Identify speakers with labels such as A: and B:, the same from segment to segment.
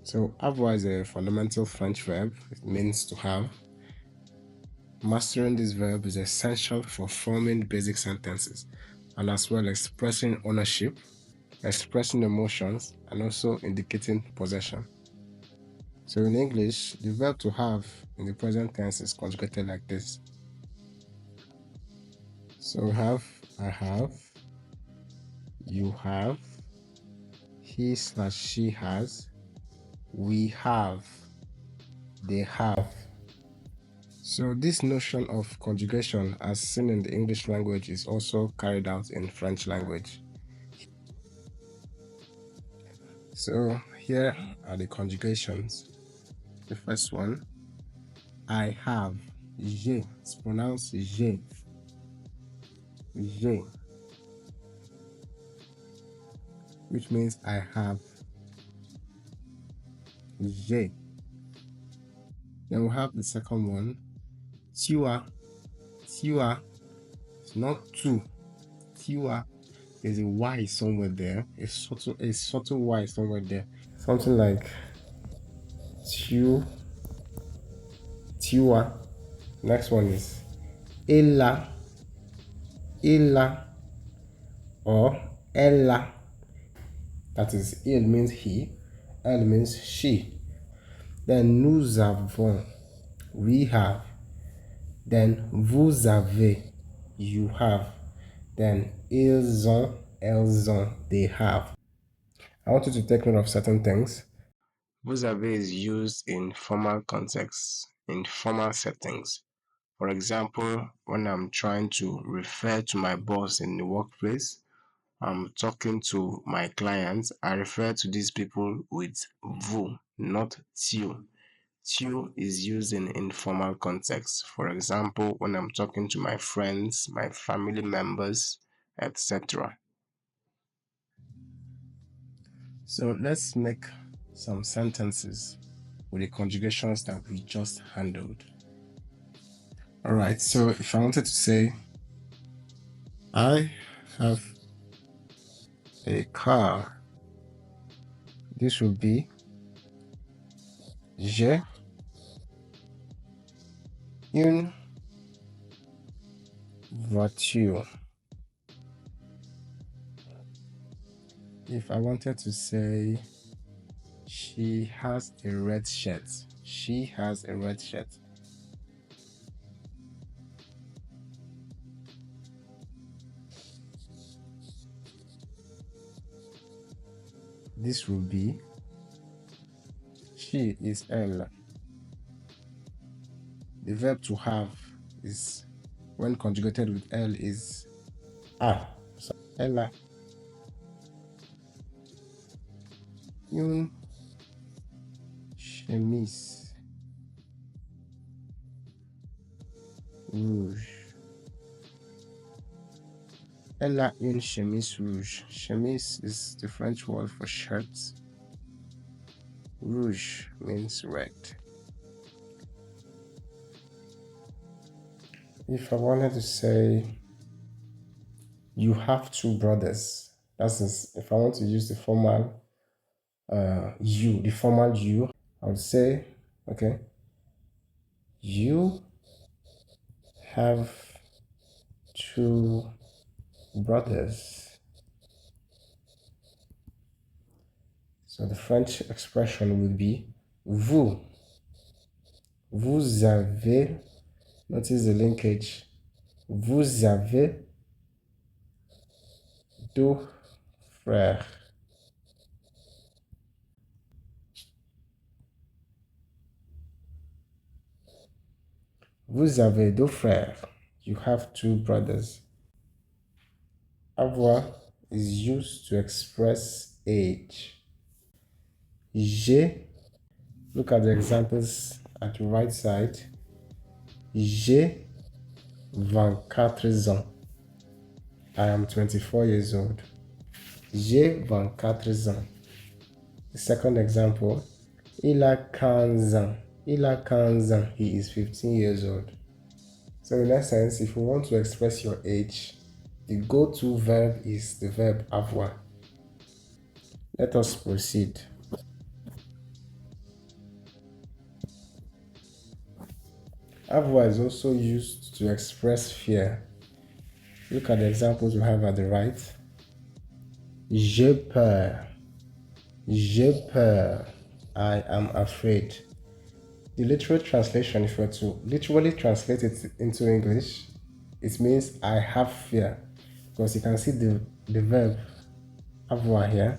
A: So avoir is a fundamental French verb. It means to have. Mastering this verb is essential for forming basic sentences and as well expressing ownership, expressing emotions, and also indicating possession. So in English, the verb to have in the present tense is conjugated like this. So we have I have, you have, he/she has, we have, they have. So this notion of conjugation as seen in the English language is also carried out in French language. So here are the conjugations. The first one, I have, j'ai, it's pronounced j'ai, j'ai, which means I have, j'ai. Then we have the second one, tu as, it's not tu, tu as, there's a y somewhere there, a subtle y somewhere there, something like tu as. Next one is ella, or ella. That is, il means he, elle means she. Then nous avons, we have. Then vous avez, you have. Then ils ont, elles ont, they have. I want you to take note of certain things. Vous avez is used in formal contexts, in formal settings. For example, when I'm trying to refer to my boss in the workplace, I'm talking to my clients, I refer to these people with vous, not tu. Tu is used in informal contexts. For example, when I'm talking to my friends, my family members, etc. So let's make some sentences with the conjugations that we just handled. Alright, so if I wanted to say, I have a car, this would be j'ai une voiture. If I wanted to say, she has a red shirt, she has a red shirt. This will be, she is elle. The verb to have is, when conjugated with elle, is a. So, elle a une chemise rouge. Elle a une chemise rouge. Chemise is the French word for shirt. Rouge means red. If I wanted to say, you have two brothers, that is, if I want to use the formal you, I would say, okay, you have two brothers. So the French expression would be vous. Vous avez, notice the linkage, vous avez deux frères. Vous avez deux frères. You have two brothers. Avoir is used to express age. J'ai, look at the examples at the right side. J'ai 24 ans. I am 24 years old. J'ai 24 ans. The second example, il a 15 ans. Il a 15 ans. He is 15 years old. So in essence, if you want to express your age, the go-to verb is the verb avoir. Let us proceed. Avoir is also used to express fear. Look at the examples we have at the right. J'ai peur. J'ai peur. I am afraid. The literal translation, if you were to literally translate it into English, it means I have fear. Because you can see the verb avoir here.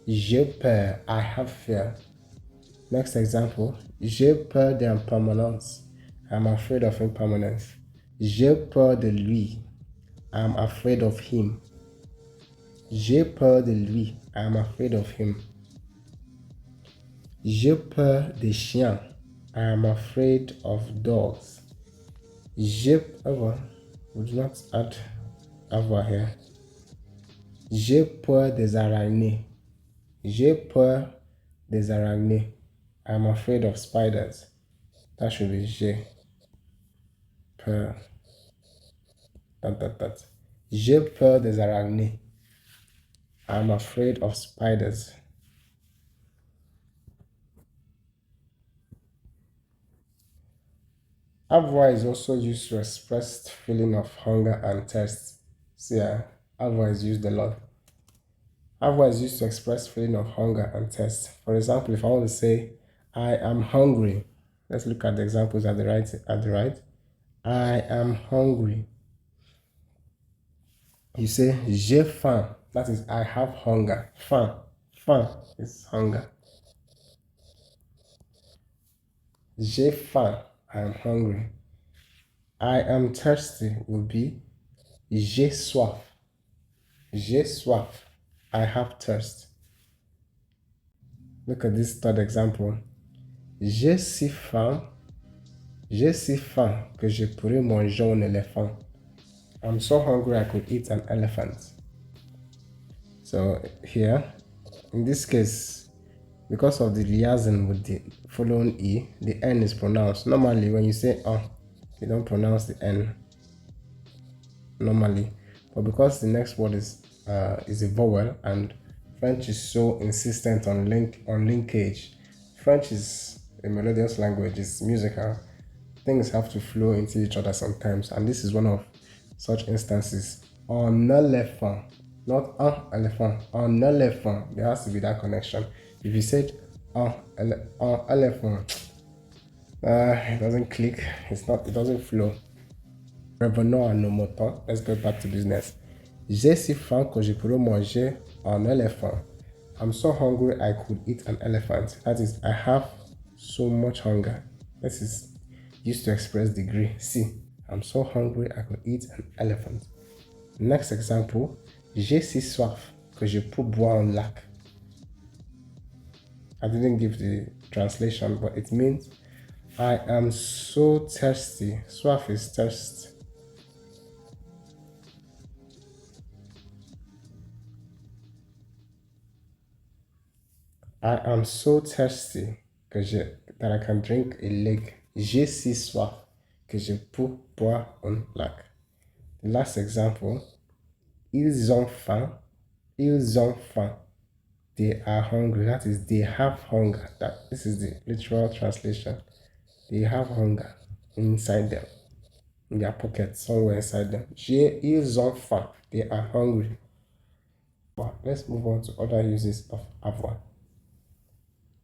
A: J'ai peur. I have fear. Next example. J'ai peur d'impermanence. I'm afraid of impermanence. J'ai peur de lui. I'm afraid of him. J'ai peur de lui. I'm afraid of him. J'ai peur des chiens. I am afraid of dogs. J'ai peur. We do not add avoir here. J'ai peur des araignées. J'ai peur des araignées. I am afraid of spiders. That should be j'ai peur. J'ai peur des araignées. I am afraid of spiders. Avoir is also used to express feeling of hunger and thirst. See, avoir is used a lot. Avoir is used to express feeling of hunger and thirst. For example, if I want to say, I am hungry. Let's look at the examples at the right. I am hungry. You say, j'ai faim. That is, I have hunger. Faim. Faim is hunger. J'ai faim. I am hungry. I am thirsty would be j'ai soif. J'ai soif. I have thirst. Look at this third example. J'ai si faim. J'ai si faim que je pourrais manger un éléphant. I'm so hungry I could eat an elephant. So here, in this case, because of the liaison with the following E, the N is pronounced. Normally, when you say you don't pronounce the N normally. But because the next word is a vowel and French is so insistent on linkage. French is a melodious language, it's musical. Things have to flow into each other sometimes, and this is one of such instances. Un éléphant, not un éléphant, un éléphant. There has to be that connection. If you said un éléphant, it doesn't click. It doesn't flow. Revenons à nos moutons. Let's go back to business. J'ai si faim que je pourrais manger un éléphant. I'm so hungry I could eat an elephant. That is, I have so much hunger. This is used to express degree. See, I'm so hungry I could eat an elephant. Next example. J'ai si soif que je peux boire un lac. I didn't give the translation, but it means I am so thirsty. Soif is thirst. I am so thirsty that I can drink a lake. J'ai si soif que je peux boire un lac. The last example. Ils ont faim. Ils ont faim. They are hungry. That is, they have hunger. This is the literal translation. They have hunger inside them, in their pockets, somewhere inside them. Ils ont faim. They are hungry. But let's move on to other uses of avoir.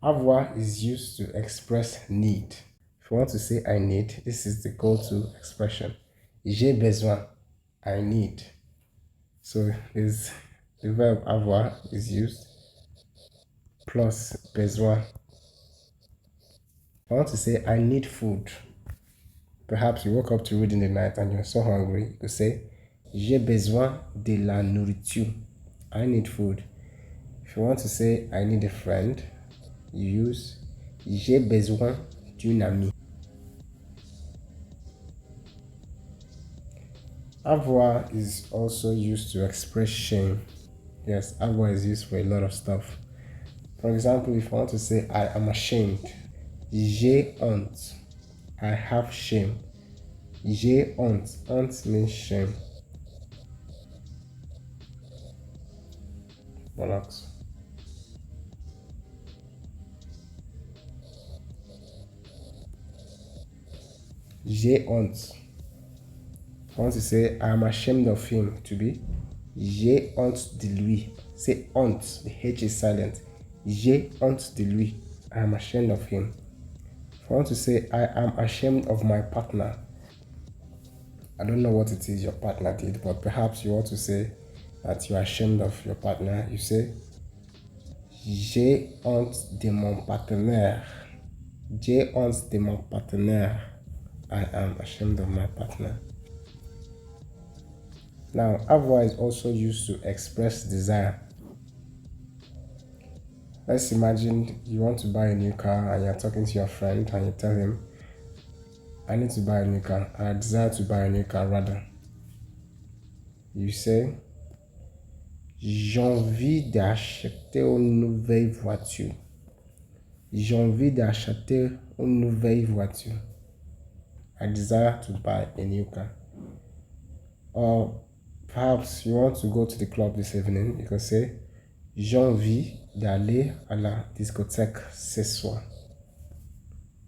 A: Avoir is used to express need. If you want to say I need, this is the go-to expression. J'ai besoin. I need. So the verb avoir is used plus besoin. If I want to say I need food, perhaps you woke up to read in the night and you're so hungry, you could say j'ai besoin de la nourriture. I need food. If you want to say I need a friend, you use j'ai besoin d'une amie. Avoir is also used to express shame. Yes, avoir is used for a lot of stuff. For example, if I want to say I am ashamed, j'ai honte. I have shame. J'ai honte. Honte means shame. Relax. j'ai honte. If I want to say I am ashamed of him, to be j'ai honte de lui. Say honte, the H is silent. J'ai honte de lui. I am ashamed of him. If I want to say I am ashamed of my partner, I don't know what it is your partner did, but perhaps you want to say that you are ashamed of your partner. You say j'ai honte de mon partenaire. J'ai honte de mon partenaire. I am ashamed of my partner. Now, avoir is also used to express desire. Let's imagine you want to buy a new car and you're talking to your friend and you tell him, I need to buy a new car. I desire to buy a new car rather. You say, j'ai envie d'acheter une nouvelle voiture. J'ai envie d'acheter une nouvelle voiture. I desire to buy a new car. Or perhaps you want to go to the club this evening. You can say, j'ai envie d'aller à la discothèque ce soir.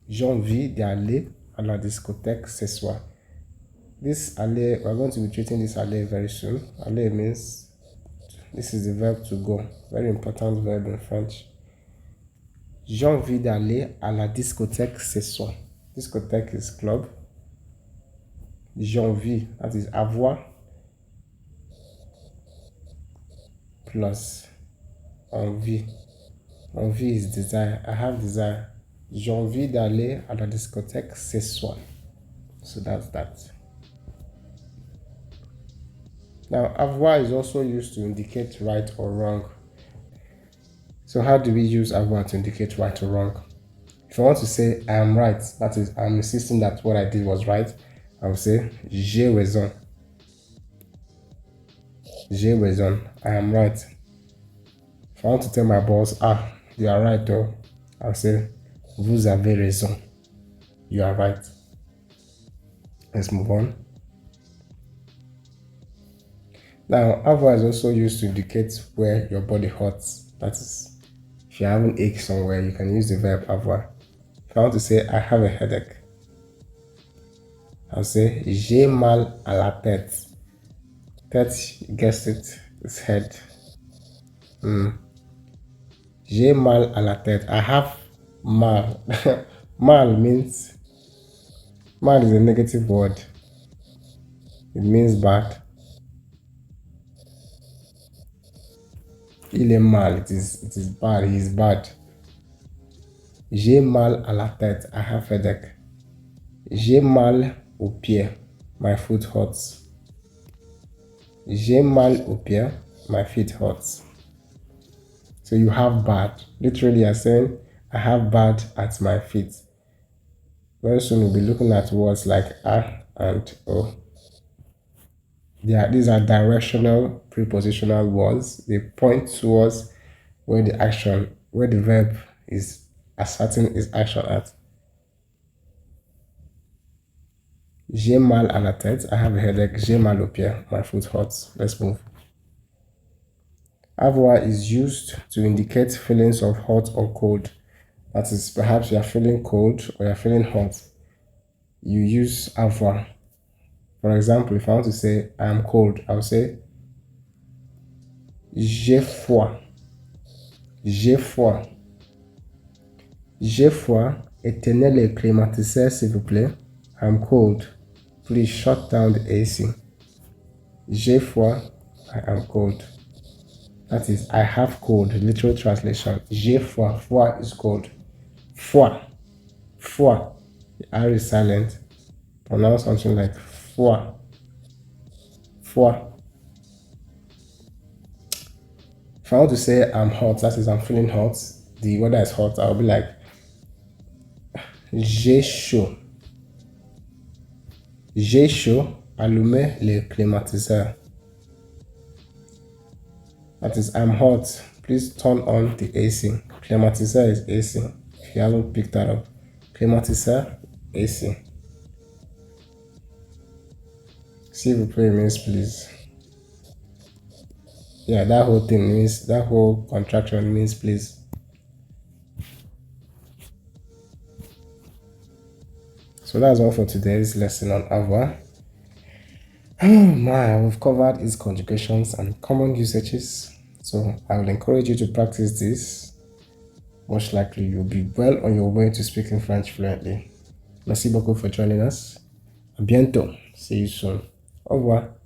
A: J'ai envie d'aller à la discothèque ce soir. This aller, we're going to be treating this aller very soon. Aller means, this is the verb to go. Very important verb in French. J'ai envie d'aller à la discothèque ce soir. Discothèque is club. J'ai envie, that is avoir, plus envie. Envie is desire. I have desire. J'ai envie d'aller à la discothèque ce soir. So that's that. Now, avoir is also used to indicate right or wrong. So how do we use avoir to indicate right or wrong? If I want to say I am right, that is, I'm insisting that what I did was right, I will say j'ai raison. J'ai raison. I am right. If I want to tell my boss, you are right though, I'll say vous avez raison. You are right. Let's move on. Now, avoir is also used to indicate where your body hurts. That is, if you have an ache somewhere, you can use the verb avoir. If I want to say I have a headache, I'll say j'ai mal à la tête. Tête, you guessed it, it's head. J'ai mal à la tête. I have mal. Mal means, mal is a negative word. It means bad. Il est mal. It is bad. He is bad. J'ai mal à la tête. I have headache. J'ai mal aux pieds. My foot hurts. J'ai mal aux pieds. My feet hurts. So you have bad. Literally, you're saying, I have bad at my feet. Very soon we'll be looking at words like a and o. These are directional prepositional words. They point towards where the verb is asserting its action at. J'ai mal à la tête. I have a headache. J'ai mal aux pieds. My foot hurts. Let's move. Avoir is used to indicate feelings of hot or cold. That is, perhaps you are feeling cold or you are feeling hot. You use avoir. For example, if I want to say I am cold, I'll say j'ai froid. J'ai froid. J'ai froid. Éteignez le climatiseur, s'il vous plaît. I'm cold. Please shut down the AC. J'ai froid. I am cold. That is, I have cold. Literal translation. J'ai froid. Froid is cold. Froid. Froid. The R is silent. Pronounce something like froid. Froid. If I want to say I'm hot, that is, I'm feeling hot. The weather is hot. I'll be like, j'ai chaud. J'ai chaud. Allumez le climatiseur. That is, I'm hot. Please turn on the AC. Climatiseur is AC. If you haven't picked that up. Climatiseur, AC. S'il vous plaît means please. Yeah, that whole thing means, that whole contraction means please. So that's all for today's lesson on avoir. Oh my, we've covered its conjugations and common usages. So I will encourage you to practice this. Most likely you'll be well on your way to speaking French fluently. Merci beaucoup for joining us. À bientôt. See you soon. Au revoir.